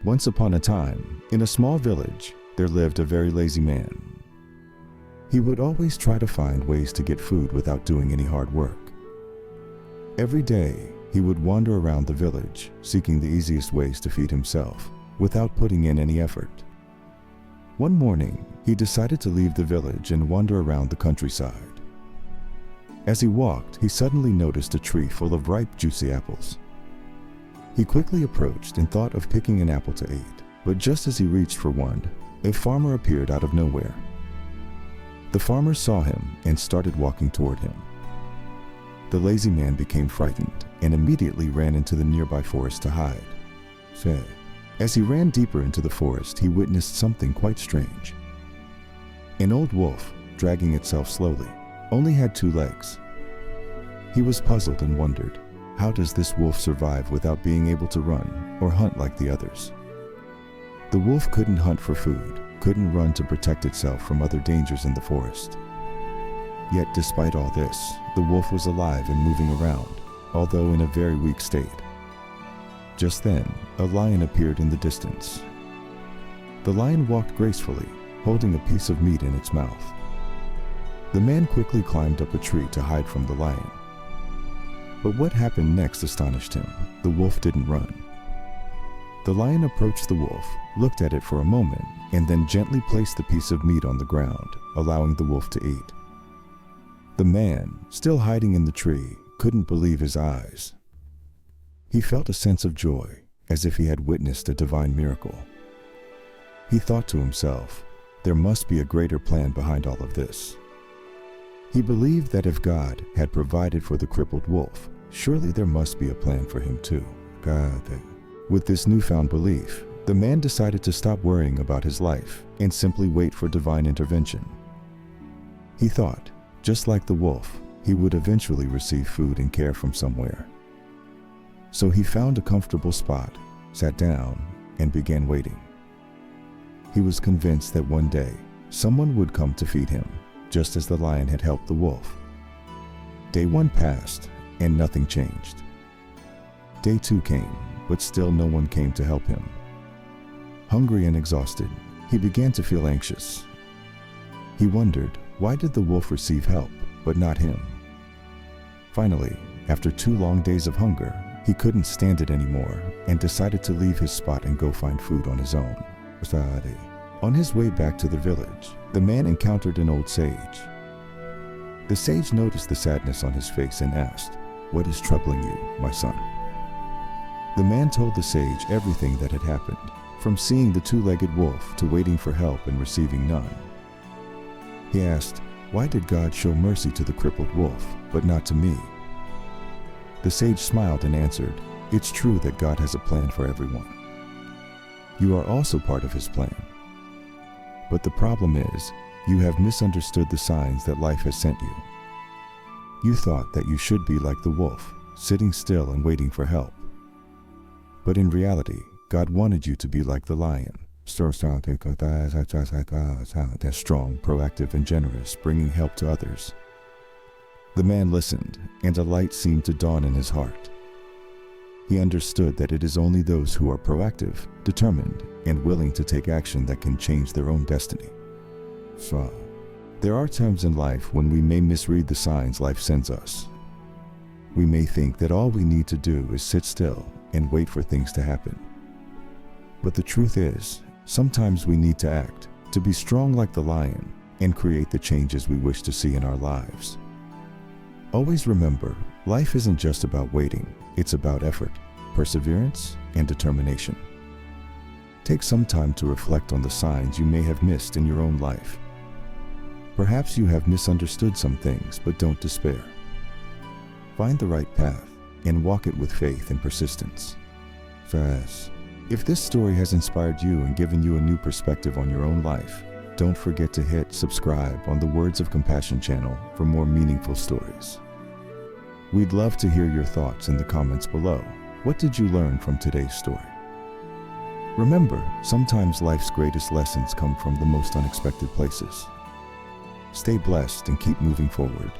Once upon a time, in a small village, there lived a very lazy man. He would always try to find ways to get food without doing any hard work. Every day, he would wander around the village, seeking the easiest ways to feed himself, without putting in any effort. One morning, he decided to leave the village and wander around the countryside. As he walked, he suddenly noticed a tree full of ripe, juicy apples. He quickly approached and thought of picking an apple to eat, but just as he reached for one, a farmer appeared out of nowhere. The farmer saw him and started walking toward him. The lazy man became frightened and immediately ran into the nearby forest to hide. As he ran deeper into the forest, he witnessed something quite strange. An old wolf, dragging itself slowly, only had 2 legs. He was puzzled and wondered, how does this wolf survive without being able to run or hunt like the others? The wolf couldn't hunt for food, couldn't run to protect itself from other dangers in the forest. Yet despite all this, the wolf was alive and moving around, although in a very weak state. Just then, a lion appeared in the distance. The lion walked gracefully, holding a piece of meat in its mouth. The man quickly climbed up a tree to hide from the lion. But what happened next astonished him. The wolf didn't run. The lion approached the wolf, looked at it for a moment, and then gently placed the piece of meat on the ground, allowing the wolf to eat. The man, still hiding in the tree, couldn't believe his eyes. He felt a sense of joy, as if he had witnessed a divine miracle. He thought to himself, there must be a greater plan behind all of this. He believed that if God had provided for the crippled wolf, surely there must be a plan for him too. With this newfound belief, the man decided to stop worrying about his life and simply wait for divine intervention. He thought, just like the wolf, he would eventually receive food and care from somewhere. So he found a comfortable spot, sat down, and began waiting. He was convinced that one day, someone would come to feed him, just as the lion had helped the wolf. Day 1 passed, and nothing changed. Day 2 came, but still no one came to help him. Hungry and exhausted, he began to feel anxious. He wondered, why did the wolf receive help, but not him? Finally, after 2 long days of hunger, he couldn't stand it anymore and decided to leave his spot and go find food on his own. On his way back to the village, the man encountered an old sage. The sage noticed the sadness on his face and asked, "What is troubling you, my son?" The man told the sage everything that had happened, from seeing the 2-legged wolf to waiting for help and receiving none. He asked, why did God show mercy to the crippled wolf, but not to me? The sage smiled and answered, it's true that God has a plan for everyone. You are also part of his plan. But the problem is, you have misunderstood the signs that life has sent you. You thought that you should be like the wolf, sitting still and waiting for help. But in reality, God wanted you to be like the lion. That's strong, proactive, and generous, bringing help to others. The man listened, and a light seemed to dawn in his heart. He understood that it is only those who are proactive, determined, and willing to take action that can change their own destiny. There are times in life when we may misread the signs life sends us. We may think that all we need to do is sit still and wait for things to happen. But the truth is, sometimes we need to act, to be strong like the lion, and create the changes we wish to see in our lives. Always remember, life isn't just about waiting, it's about effort, perseverance, and determination. Take some time to reflect on the signs you may have missed in your own life. Perhaps you have misunderstood some things, but don't despair. Find the right path and walk it with faith and persistence. If this story has inspired you and given you a new perspective on your own life, don't forget to hit subscribe on the Words of Compassion channel for more meaningful stories. We'd love to hear your thoughts in the comments below. What did you learn from today's story? Remember, sometimes life's greatest lessons come from the most unexpected places. Stay blessed and keep moving forward.